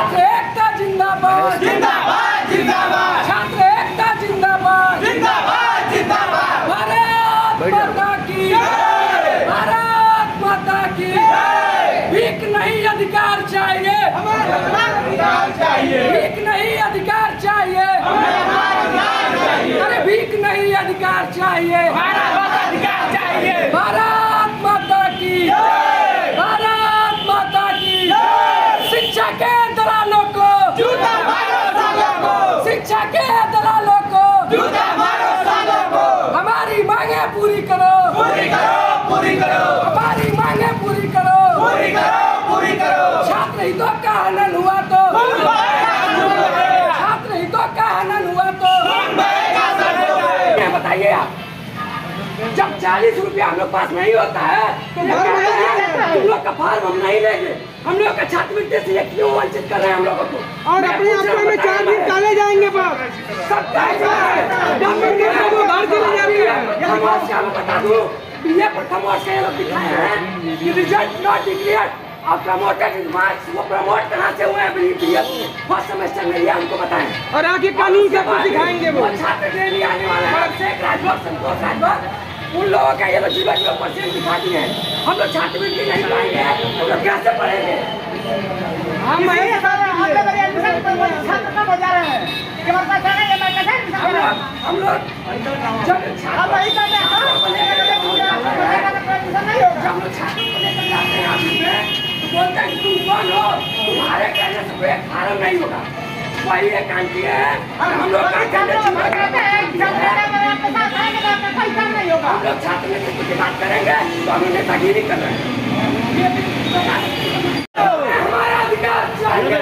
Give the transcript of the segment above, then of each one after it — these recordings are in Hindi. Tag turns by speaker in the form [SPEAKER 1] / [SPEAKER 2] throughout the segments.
[SPEAKER 1] छात्र एकता जिंदाबाद
[SPEAKER 2] जिंदाबाद जिंदाबाद
[SPEAKER 1] छात्र एकता जिंदाबाद
[SPEAKER 2] जिंदाबाद जिंदाबाद
[SPEAKER 1] भारत माता की
[SPEAKER 2] जय
[SPEAKER 1] भारत माता की भीख नहीं अधिकार चाहिए
[SPEAKER 2] हमें अधिकार चाहिए
[SPEAKER 1] भीख नहीं अधिकार चाहिए
[SPEAKER 2] हमें अधिकार चाहिए
[SPEAKER 1] अरे भीख नहीं अधिकार चाहिए
[SPEAKER 2] भारत अधिकार चाहिए
[SPEAKER 1] भारत माता की भारत माता की शिक्षा के दलालों को
[SPEAKER 2] जूता मारो सालों को
[SPEAKER 1] शिक्षा के दलालों को
[SPEAKER 2] जूता मारो सालों को
[SPEAKER 1] हमारी मांगे पूरी करो
[SPEAKER 2] पूरी करो पूरी करो
[SPEAKER 1] हमारी मांगे पूरी करो
[SPEAKER 2] पूरी करो पूरी करो
[SPEAKER 1] छात्र हितों का हनन हुआ तो छात्र हितों का हनन हुआ तो क्या बताइए आप जब 40 रुपया हम लोग पास नहीं होता है तो वो कहते हैं तुम लोग का फॉर्म हम नहीं लेंगे हम लोग का छात्रवृत्ति से क्यों वंचित कर रहे हैं हम लोगों को
[SPEAKER 3] और अपने अपने में 4 दिन डाले जाएंगे बाप
[SPEAKER 1] सब बता दो बीए प्रथम वर्ष का ये लोग दिखाए हैं कि रिजल्ट नॉट डिक्लेयर्ड और प्रमोटेड इन मार्क्स वो प्रमोट कहाँ से हुए हैं बीए फर्स्ट सेमेस्टर में ये हमको बताएं
[SPEAKER 3] और आगे कानून का कुछ दिखाएंगे वो
[SPEAKER 1] छात्र डेली आने वाला है शेख राजभर संतोष राजभर उन लोगों का ये लोग 0% दिखा दिए हैं हम लोग छात्रवृत्ति नहीं पाएंगे हम लोग कैसे पढ़ेंगे हम लोग जब छात्र जाते हैं ऑफिस में तो बोलते हैं कि तुम कौन हो तुम्हारे कहने से कोई फार्म नहीं होगा वही एक काम किया है हम लोग हम लोग छात्र नेतृत्व की बात करेंगे तो हम नेतागिरी कर रहे हैं हमारा अधिकार चाहिए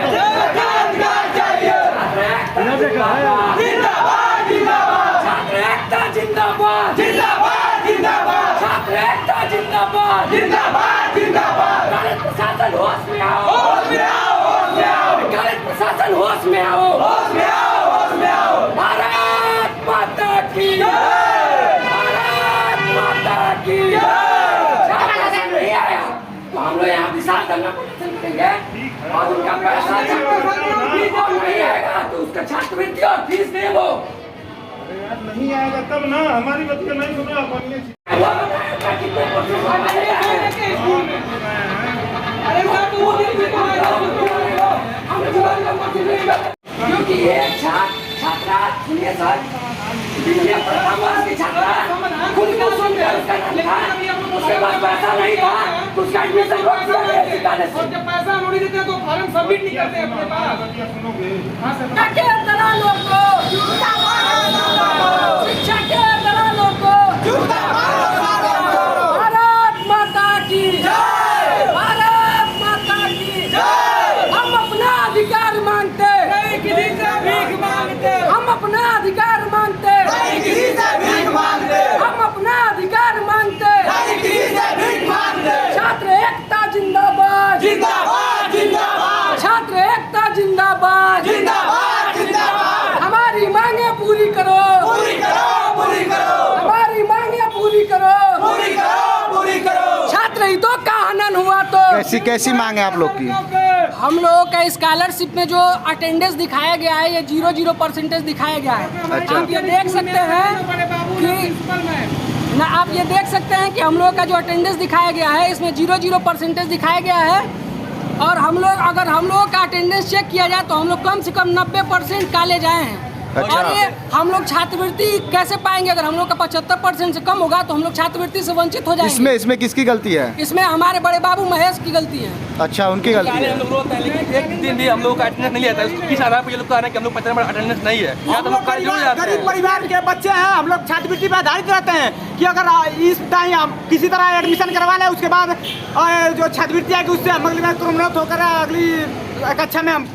[SPEAKER 2] जिंदाबाद जिंदाबाद
[SPEAKER 1] छात्र एकता जिंदाबाद
[SPEAKER 2] जिंदाबाद जिंदाबाद
[SPEAKER 1] छात्र एकता जिंदाबाद
[SPEAKER 2] जिंदाबाद जिंदाबाद
[SPEAKER 1] गलत प्रशासन होश में आओ
[SPEAKER 2] होश में आओ होश में आओ
[SPEAKER 1] गलत प्रशासन होश में आओ
[SPEAKER 2] होश में आओ होश में आओ
[SPEAKER 1] भारत माता की भारत माता की शासन नहीं आया तो हम लोग यहाँ विशाल धरना प्रदर्शन करेंगे और उनका पैसा नहीं आएगा तो उसका छात्रवृत्ति और फीस दे वो
[SPEAKER 4] नहीं आएगा तब ना हमारी बच्चे नहीं सुन रहा पढ़ने
[SPEAKER 1] क्योंकि एक छात्रा सुनिए सर प्रथम वर्ष की छात्रा खुद को सुनकर उसका नाम था उसके पास पैसा नहीं था उसका एडमिशन रोक दिया गया सरकार ने
[SPEAKER 3] और जब पैसा नहीं देते तो फॉर्म सबमिट नहीं करते अपने पास
[SPEAKER 1] के दलालों को शिक्षा के दलालों को भारत माता की भारत माता की हम अपना अधिकार मांगते
[SPEAKER 3] किसी से भीख मांगते
[SPEAKER 1] हम अपना अधिकार मांगते
[SPEAKER 2] किसी से भीख मांगते
[SPEAKER 1] हम अपना अधिकार मांगते
[SPEAKER 2] किसी से भीख मांगते
[SPEAKER 1] छात्र एकता जिंदाबाद
[SPEAKER 2] जिंदाबाद जिंदाबाद
[SPEAKER 1] छात्र एकता जिंदाबाद
[SPEAKER 2] जिंदाबाद जिंदाबाद
[SPEAKER 1] हमारी मांगे पूरी करो
[SPEAKER 2] पूरी करो पूरी करो
[SPEAKER 1] हमारी मांगे पूरी करो
[SPEAKER 2] पूरी करो पूरी करो
[SPEAKER 1] छात्र हितों का हनन हुआ तो
[SPEAKER 5] कैसी कैसी मांग है आप लोग की?
[SPEAKER 1] हम लोगों का स्कॉलरशिप में जो अटेंडेंस दिखाया गया है ये 0% दिखाया गया है
[SPEAKER 5] अच्छा।
[SPEAKER 1] आप ये देख सकते हैं कि ना आप ये देख सकते हैं कि हम लोग का जो अटेंडेंस दिखाया गया है इसमें 0% दिखाया गया है और हम लोग अगर हम लोग का अटेंडेंस चेक किया जाए तो हम लोग कम से कम 90% कॉलेज आए हैं
[SPEAKER 5] अच्छा।
[SPEAKER 1] और ये हम लोग छात्रवृत्ति कैसे पाएंगे अगर हम लोग का 75% से कम होगा तो हम लोग छात्रवृत्ति से वंचित हो जाएंगे
[SPEAKER 5] इसमें किसकी गलती है?
[SPEAKER 1] इसमें हमारे बड़े बाबू महेश की गलती है
[SPEAKER 5] अच्छा उनकी गलती है।
[SPEAKER 6] हम लोग रोते हैं लेकिन एक दिन भी हम लोग का अटेंडेंस नहीं आता है किस आधार पर ये लोग कह रहे हैं कि हम लोग 50 अटेंडेंस नहीं है या तो हम लोग कॉलेज जरूर जाते
[SPEAKER 3] गरीब
[SPEAKER 6] हैं
[SPEAKER 3] परिवार के बच्चे हैं हम लोग छात्रवृत्ति पर आधारित रहते हैं कि अगर इस टाइम हम किसी तरह एडमिशन करवा लें उसके बाद जो छात्रवृत्ति आएगी उससे हम अगली बार प्रोन्नत होकर अगली कक्षा में हम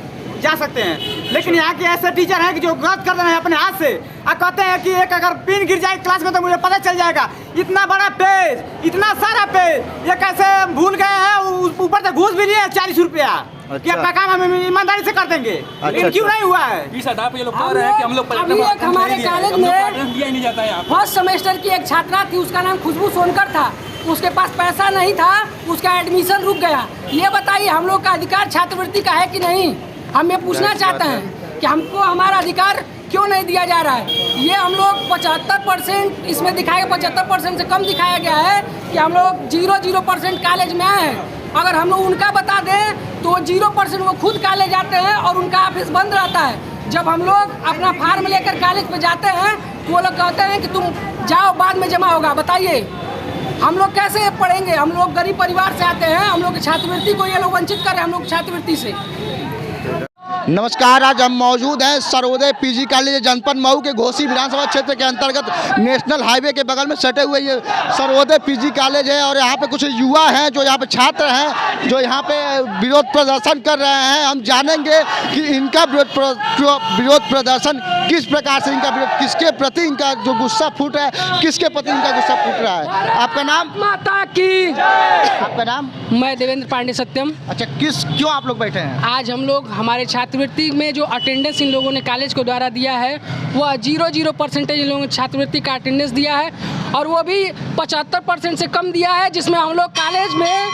[SPEAKER 3] जा सकते हैं लेकिन यहाँ के ऐसे टीचर हैं कि जो गलत कर रहे हैं अपने हाथ से और कहते हैं कि एक अगर पिन गिर जाए क्लास में तो मुझे पता चल जाएगा इतना बड़ा पेज इतना सारा पेज ये कैसे भूल गए हैं ऊपर से घूस भी लिए 40 रुपया कि अपना काम हम ईमानदारी से कर देंगे लेकिन क्यों नहीं हुआ है
[SPEAKER 6] इस आधार पर ये लोग कह रहे हैं कि हम लोग
[SPEAKER 1] अभी एक हमारे कॉलेज में
[SPEAKER 6] लिया ही नहीं जाता है यहाँ
[SPEAKER 1] फर्स्ट सेमेस्टर की एक छात्रा थी उसका नाम खुशबू सोनकर था उसके पास पैसा नहीं था उसका एडमिशन रुक गया ये बताइए हम लोग का अधिकार छात्रवृत्ति का है कि नहीं हम ये पूछना चाहते हैं कि हमको हमारा अधिकार क्यों नहीं दिया जा रहा है। ये हम लोग 75% इसमें दिखाया, 75% से कम दिखाया गया है कि हम लोग 0% कॉलेज में आए हैं। अगर हम लोग उनका बता दें तो 0% वो खुद कॉलेज आते हैं और उनका ऑफिस बंद रहता है। जब हम लोग अपना फार्म लेकर कॉलेज पे जाते हैं तो वो लोग कहते हैं कि तुम जाओ, बाद में जमा होगा। बताइए हम लोग कैसे पढ़ेंगे? हम लोग गरीब परिवार से आते हैं, हम लोग की छात्रवृत्ति को ये लोग वंचित कर रहे हैं हम लोग छात्रवृत्ति से।
[SPEAKER 5] नमस्कार, आज हम मौजूद हैं सर्वोदय पीजी कॉलेज जनपद मऊ के घोसी विधानसभा क्षेत्र के अंतर्गत नेशनल हाईवे के बगल में सटे हुए ये सर्वोदय पीजी कॉलेज है। और यहाँ पे कुछ युवा हैं जो यहाँ पे छात्र हैं जो यहाँ पे विरोध प्रदर्शन कर रहे हैं। हम जानेंगे कि इनका विरोध प्रदर्शन किस प्रकार से, इनका विरोध किसके प्रति, इनका जो गुस्सा फूट रहा है किसके प्रति इनका गुस्सा फूट रहा है। आपका नाम?
[SPEAKER 1] माता की।
[SPEAKER 5] आपका नाम?
[SPEAKER 1] मैं देवेंद्र पांडे सत्यम।
[SPEAKER 5] अच्छा, क्यों आप लोग बैठे हैं?
[SPEAKER 1] आज हम लोग हमारे छात्रवृत्ति में जो अटेंडेंस इन लोगों ने कॉलेज को द्वारा दिया है वह 0% इन लोगों ने छात्रवृत्ति का अटेंडेंस दिया है और वो भी 75% से कम दिया है, जिसमें हम लोग कॉलेज में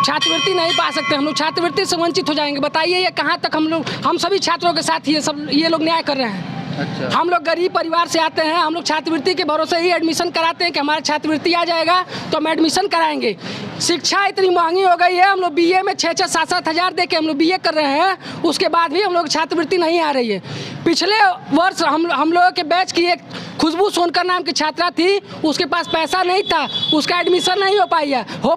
[SPEAKER 1] छात्रवृत्ति नहीं पा सकते। हम लोग छात्रवृत्ति से वंचित हो जाएंगे। बताइए ये कहाँ तक हम सभी छात्रों के साथ ये लोग न्याय कर रहे हैं।
[SPEAKER 5] अच्छा।
[SPEAKER 1] हम लोग गरीब परिवार से आते हैं, हम लोग छात्रवृत्ति के भरोसे ही एडमिशन कराते हैं कि हमारा छात्रवृत्ति आ जाएगा तो हम एडमिशन कराएंगे। शिक्षा इतनी महंगी हो गई है, हम लोग बीए में 6-6, 7-7 हज़ार दे के हम लोग बीए कर रहे हैं, उसके बाद भी हम लोग छात्रवृत्ति नहीं आ रही है। पिछले वर्ष हम लोगों के बैच की एक खुशबू सोनकर नाम की छात्रा थी, उसके पास पैसा नहीं था, उसका एडमिशन नहीं हो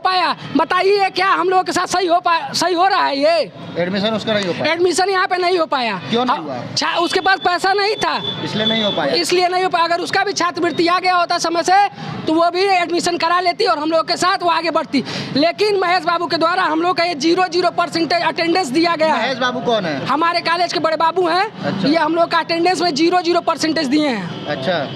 [SPEAKER 1] पाया। बताइए क्या हम लोगों के साथ सही हो रहा है? ये
[SPEAKER 5] एडमिशन उसका नहीं हो पाया?
[SPEAKER 1] एडमिशन यहाँ पे नहीं हो पाया।
[SPEAKER 5] क्यों नहीं हुआ?
[SPEAKER 1] उसके पास पैसा नहीं था,
[SPEAKER 5] इसलिए नहीं हो पाया।
[SPEAKER 1] इसलिए नहीं हो पाया। अगर उसका भी छात्रवृत्ति आ गया होता समय से तो वो भी एडमिशन करा लेती और हम लोग के साथ वो आगे बढ़ती। लेकिन महेश बाबू के द्वारा हम लोग का ये 0% अटेंडेंस दिया गया है।
[SPEAKER 5] महेश बाबू कौन है?
[SPEAKER 1] हमारे कॉलेज के बड़े बाबू हैं।
[SPEAKER 5] अच्छा।
[SPEAKER 1] ये हम लोग का अटेंडेंस में 0% दिए हैं।
[SPEAKER 5] अच्छा।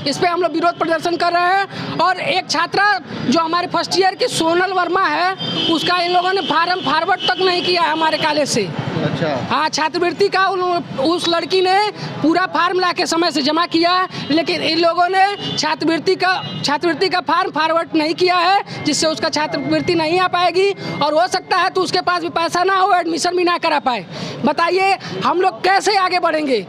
[SPEAKER 1] इस पे हम लोग विरोध प्रदर्शन कर रहे हैं। और एक छात्रा जो हमारे फर्स्ट ईयर की सोनल वर्मा है, उसका इन लोगों ने फार्म फॉरवर्ड तक नहीं किया है हमारे कॉलेज से।
[SPEAKER 5] अच्छा।
[SPEAKER 1] हाँ, छात्रवृत्ति का उस लड़की ने पूरा फार्म ला के समय से जमा किया, लेकिन इन लोगों ने छात्रवृत्ति का फार्म फॉरवर्ड नहीं किया है, जिससे उसका छात्रवृत्ति नहीं आ पाएगी और हो सकता है तो उसके पास भी पैसा ना हो, एडमिशन भी ना करा पाए। बताइए हम लोग कैसे आगे बढ़ेंगे?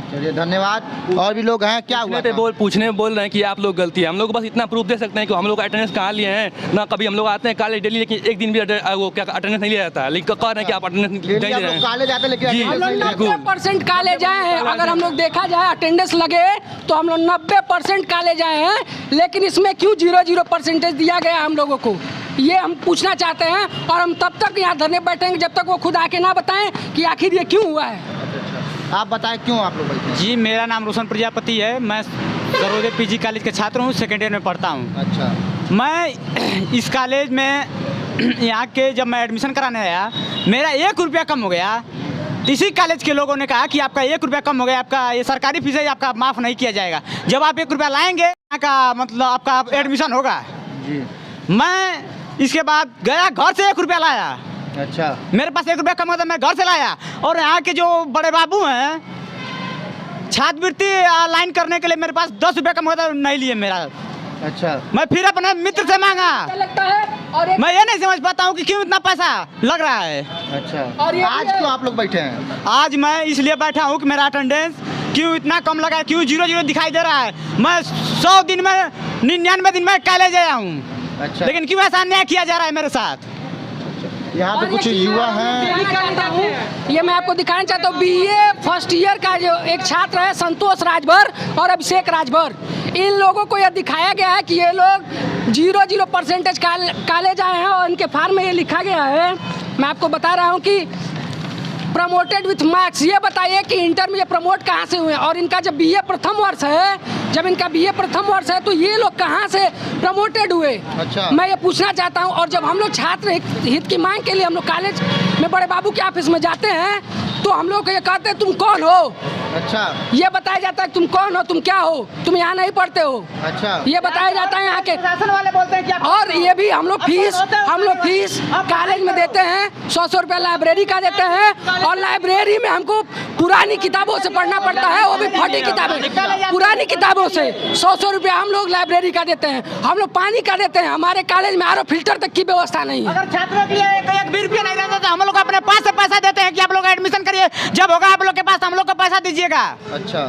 [SPEAKER 5] चलिए, धन्यवाद। और भी लोग हैं, क्या हुआ?
[SPEAKER 6] पूछने में बोल रहे हैं कि आप लोग गलती है। हम लोग बस इतना प्रूफ दे सकते हैं कि हम लोग अटेंडेंस कहाँ लिए हैं ना। कभी हम लोग आते हैं कॉलेज डेली, लेकिन एक दिन भी वो क्या अटेंडेंस नहीं लिया जाता है। लेकिन कह रहे हैं कि आप अटेंडेंस नहीं दे रहे हैं।
[SPEAKER 5] कॉलेज आते लेकिन
[SPEAKER 6] जी,
[SPEAKER 1] हम लोग 90% कॉलेज आए हैं। अगर हम लोग देखा जाए अटेंडेंस लगे तो हम लोग 90% कॉलेज आए हैं, लेकिन इसमें क्यों 0% दिया गया हम लोगों को, ये हम पूछना चाहते हैं। और हम तब तक यहाँ धरने बैठेंगे जब तक वो खुद आके ना बताएं कि आखिर ये क्यों हुआ है।
[SPEAKER 5] आप बताएं क्यों आप लोग बैठे हैं?
[SPEAKER 3] जी, मेरा नाम रोशन प्रजापति है। मैं सर्वोदय पीजी कॉलेज का छात्र हूँ, सेकेंड ईयर में पढ़ता हूँ।
[SPEAKER 5] अच्छा।
[SPEAKER 3] मैं इस कॉलेज में यहाँ के जब मैं एडमिशन कराने आया, मेरा 1 रुपया कम हो गया। इसी कॉलेज के लोगों ने कहा कि आपका 1 रुपया कम हो गया, आपका ये सरकारी फीस है, आपका माफ़ नहीं किया जाएगा। जब आप 1 रुपया लाएंगे यहाँ का मतलब आपका एडमिशन होगा।
[SPEAKER 5] जी।
[SPEAKER 3] मैं इसके बाद गया, घर से 1 रुपया लाया।
[SPEAKER 5] अच्छा।
[SPEAKER 3] मेरे पास 1 रुपया कम होता, मैं घर से लाया। और यहाँ के जो बड़े बाबू हैं, छात्रवृत्ति लाइन करने के लिए मेरे पास 10 रुपया कम होता, नहीं लिए मेरा।
[SPEAKER 5] अच्छा।
[SPEAKER 3] मैं फिर अपने मित्र से मांगा।
[SPEAKER 1] लगता है और
[SPEAKER 3] मैं ये नहीं समझ पाता हूँ कि क्यों इतना पैसा लग रहा है।
[SPEAKER 5] अच्छा।
[SPEAKER 1] और ये
[SPEAKER 5] आज क्यों आप लोग बैठे हैं?
[SPEAKER 3] आज मैं इसलिए बैठा हूँ कि मेरा अटेंडेंस क्यों इतना कम लगा है, क्यों 0 दिखाई दे रहा है। मैं 100 दिन में 99 दिन में कॉलेज आया हूँ।
[SPEAKER 5] अच्छा।
[SPEAKER 3] लेकिन क्यों ऐसा अन्याय किया जा रहा है मेरे साथ?
[SPEAKER 5] यहाँ पे कुछ युवा हैं।
[SPEAKER 1] ये मैं आपको दिखाना चाहता हूँ। बीए फर्स्ट ईयर का जो एक छात्र है संतोष राजभर और अभिषेक राजभर, इन लोगों को यह दिखाया गया है कि ये लोग 0% कॉलेज आए हैं और इनके फार्म में ये लिखा गया है। मैं आपको बता रहा हूँ कि प्रमोटेड विथ मार्क्स। ये बताइए कि इंटर में ये प्रमोट कहाँ से हुए? और इनका जब बीए प्रथम वर्ष है, तो ये लोग कहाँ से प्रमोटेड हुए?
[SPEAKER 5] अच्छा।
[SPEAKER 1] मैं ये पूछना चाहता हूँ। और जब हम लोग छात्र हित की मांग के लिए हम लोग कॉलेज में बड़े बाबू के ऑफिस में जाते हैं तो हम लोग को ये कहते हैं तुम कौन हो?
[SPEAKER 5] अच्छा।
[SPEAKER 1] ये बताया जाता है तुम कौन हो, तुम क्या हो, तुम यहाँ नहीं पढ़ते हो।
[SPEAKER 5] अच्छा।
[SPEAKER 1] ये बताया जाता है यहाँ के।
[SPEAKER 3] शासन वाले बोलते हैं कि
[SPEAKER 1] और ये भी हम लोग फीस कॉलेज में देते हैं, 100 रुपया लाइब्रेरी का देते हैं। और लाइब्रेरी में हमको पुरानी किताबों से पढ़ना पड़ता है, वो भी फटी किताबें। पुरानी किताबों से 100 रुपया हम लोग लाइब्रेरी का देते हैं। हम लोग पानी का देते हैं। हमारे कॉलेज में आरओ फिल्टर तक की व्यवस्था नहीं है।
[SPEAKER 3] अगर छात्रों के लिए 1 भी रुपया नहीं रहता तो हम लोग अपने पास से पैसा देते हैं कि आप लोग एडमिशन करिए, दीजिएगा।
[SPEAKER 5] अच्छा,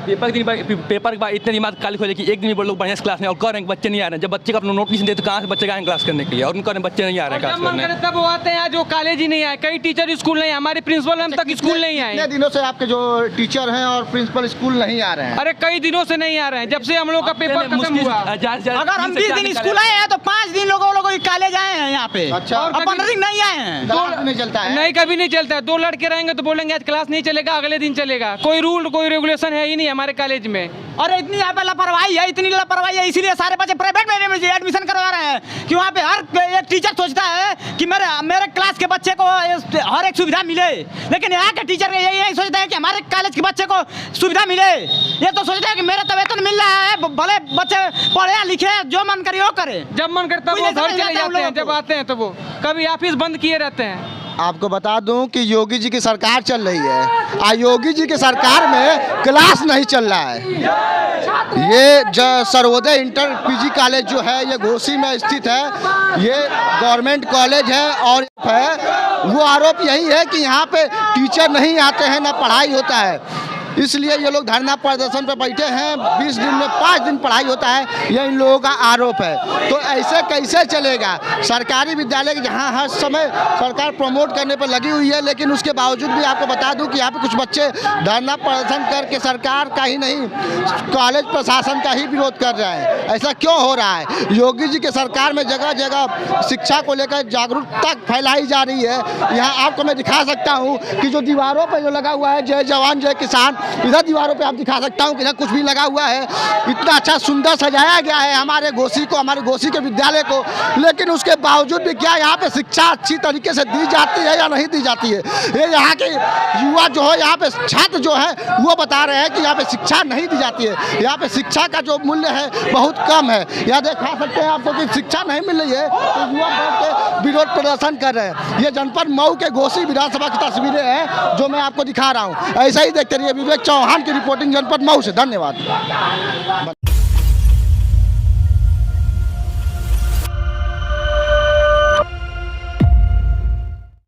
[SPEAKER 6] पेपर के बाद इतने दिमाग काली खोले कि एक दिन भी लोग बढ़िया से क्लास में और कह रहे हैं कि बच्चे नहीं आ रहे हैं। जब बच्चे का अपना नोटिस दे तो कहाँ से बच्चे आए क्लास करने के लिए, और उनको बच्चे नहीं आ रहे हैं क्लास
[SPEAKER 1] जब मन
[SPEAKER 6] करने।
[SPEAKER 1] करे तब वो आते हैं, जो कॉलेज ही नहीं आए, कई टीचर स्कूल नहीं, हमारे प्रिंसिपल मैम तक स्कूल नहीं आए।
[SPEAKER 5] कितने दिनों से आपके जो टीचर हैं और प्रिंसिपल स्कूल नहीं आ रहे हैं?
[SPEAKER 1] अरे कई दिनों से नहीं आ रहे हैं, जब से हम लोग का पेपर खत्म हुआ।
[SPEAKER 3] अगर हम 20 दिन स्कूल आए हैं तो 5 दिन लोग कॉलेज आए हैं यहाँ पे।
[SPEAKER 5] अच्छा।
[SPEAKER 3] और 15 दिन नहीं आए हैं।
[SPEAKER 5] नहीं चलता है?
[SPEAKER 1] नहीं, कभी नहीं चलता है। 2 लड़के रहेंगे तो बोलेंगे आज क्लास नहीं चलेगा, अगले दिन चलेगा। कोई रूल कोई रेगुलेशन है ही नहीं हमारे कॉलेज में।
[SPEAKER 3] और इतनी यहाँ पे लापरवाही है, इतनी लापरवाही है, इसीलिए सारे बच्चे प्राइवेट में एडमिशन करवा रहे हैं कि वहाँ पे हर एक टीचर सोचता है कि मेरे क्लास के बच्चे को हर एक सुविधा मिले, लेकिन यहाँ के टीचर यही सोचते हैं कि हमारे कॉलेज के बच्चे को सुविधा मिले। ये तो सोचते हैं कि मेरा तो वेतन मिल रहा है, भले बच्चे पढ़े लिखे, जो मन करे वो करे।
[SPEAKER 1] जब मन करता है वो घर चले जाते हैं, जब आते हैं तो वो कभी ऑफिस बंद किए रहते हैं।
[SPEAKER 5] आपको बता दूं कि योगी जी की सरकार चल रही है और योगी जी की सरकार में क्लास नहीं चल रहा है। ये जो सर्वोदय इंटर पीजी कॉलेज जो है ये घोसी में स्थित है, ये गवर्नमेंट कॉलेज है और वो आरोप यही है कि यहाँ पे टीचर नहीं आते हैं, ना पढ़ाई होता है, इसलिए ये लोग धरना प्रदर्शन पर बैठे हैं। 20 दिन में 5 दिन पढ़ाई होता है, ये इन लोगों का आरोप है। तो ऐसे कैसे चलेगा? सरकारी विद्यालय जहाँ हर समय सरकार प्रमोट करने पर लगी हुई है, लेकिन उसके बावजूद भी आपको बता दूं कि यहाँ पे कुछ बच्चे धरना प्रदर्शन करके सरकार का ही नहीं कॉलेज प्रशासन का ही विरोध कर रहे हैं। ऐसा क्यों हो रहा है? योगी जी के सरकार में जगह जगह शिक्षा को लेकर जागरूकता फैलाई जा रही है। यहाँ आपको मैं दिखा सकता हूँ कि जो दीवारों पर जो लगा हुआ है जय जवान जय किसान, इधर दीवारों पे आप दिखा सकता हूँ कि इधर कुछ भी लगा हुआ है। इतना अच्छा सुंदर सजाया गया है हमारे घोसी को, हमारे घोसी के विद्यालय को, लेकिन उसके बावजूद भी क्या यहाँ पे शिक्षा अच्छी तरीके से दी जाती है या नहीं दी जाती है? ये यहाँ के युवा जो है, यहाँ पे छात्र जो है वो बता रहे हैं कि यहाँ पे शिक्षा नहीं दी जाती है। यहाँ पे शिक्षा का जो मूल्य है बहुत कम है। यहाँ दिखा सकते हैं आपको कि शिक्षा नहीं मिल रही है, तो युवा बैठ के विरोध प्रदर्शन कर रहे हैं। ये जनपद मऊ के घोसी विधानसभा की तस्वीरें हैं जो मैं आपको दिखा रहा हूँ। ऐसा ही देखते रहिए। विवेक चौहान की रिपोर्टिंग जनपद मऊ से। धन्यवाद।